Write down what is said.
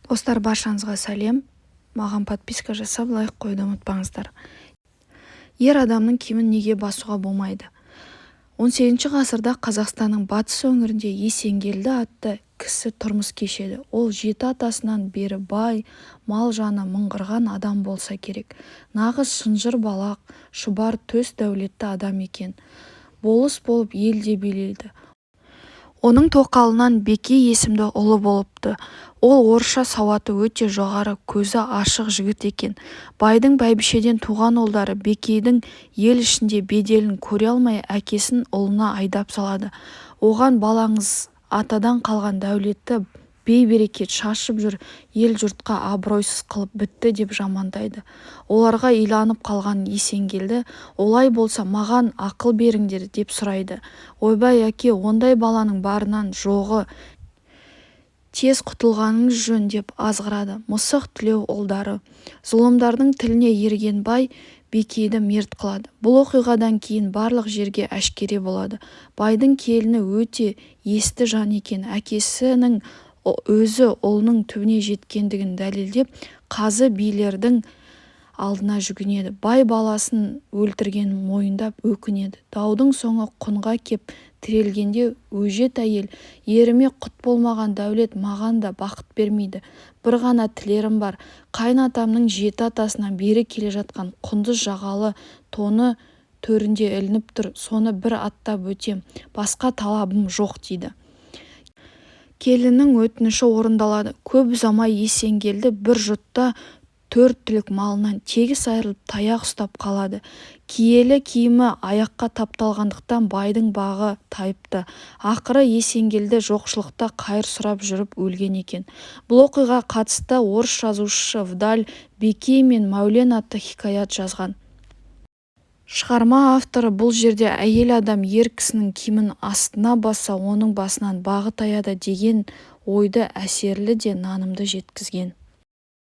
Достар, баршаңызға сәлем. Маған подписка жасап, лайк қойды ұмытпаңыздар. Ер адамның киімін неге басуға болмайды? 18 ғасырда Қазақстанның батыс өңірінде Есенгелді атты кісі тұрмыс кешеді. Ол 7 атасынан бері бай, мал жаны мыңғырған адам болса керек. Нағыз шынжыр балақ, шұбар төс дәулетті адам екен. Болыс болып елде билейді. Оның тоқалынан Беке есімді ұлы болыпты. Ол орысша сауаты өте жоғары, көзі ашық жігіт екен. Байдың бәйбішеден туған ұлдары Бекейдің ел ішінде беделін көре алмай әкесін ұлына айдап салады. Оған балаңыз атадан қалған дәулетті бей-берекет шашып жүр, ел-жұртқа абыройсыз қылып бітті деп жамандайды. Оларға иланып қалған Есенгелді, олай болса маған ақыл беріңдер деп сұрайды. Ойбай әке, ондай баланың барынан жоғы, тез құтылғаныңыз жөн деп азғырады. Мысық тілеу ұлдары зұлымдардың тіліне ерген бай Бекейді мерт қылады. Бұл оқиғадан кейін барлық жерге әшкере болады. Байдың келіні өте есті жан екен. Әкесінің өзі ұлының түбіне жеткендігін дәлелдеп, қазы билердің алдына жүгінеді. Бай баласын өлтіргенін мойындап өкінеді. Даудың соңы құнға кеп тірелгенде өжет әйел, еріме құт болмаған дәулет маған да бақыт бермейді. Бір ғана тілерім бар, қайын-атамның 7 атасынан бері келе жатқан құндыз жағалы тоны төрінде ілініп тұр, соны бір аттап өтем, басқа талабым жоқ дейді. Келіннің өтініші орындалады. Көп ұзамай Есенгелді бір жұтта 4 түлік малынан тегіс айырылып таяқ ұстап қалады. Киелі киімі аяққа тапталғандықтан байдың бағы тайыпты. Ақыры Есенгелді жоқшылықта қайыр сұрап жүріп өлген екен. Бұл оқиға қатысты орыс жазушы Вдаль Бекей мен Мәулен атты хикаят жазған. Шығарма авторы бұл жерде әйел адам ер кісінің киімін астына баса, оның басынан бағы таяды деген ойды әсерлі де нанымды жеткізген.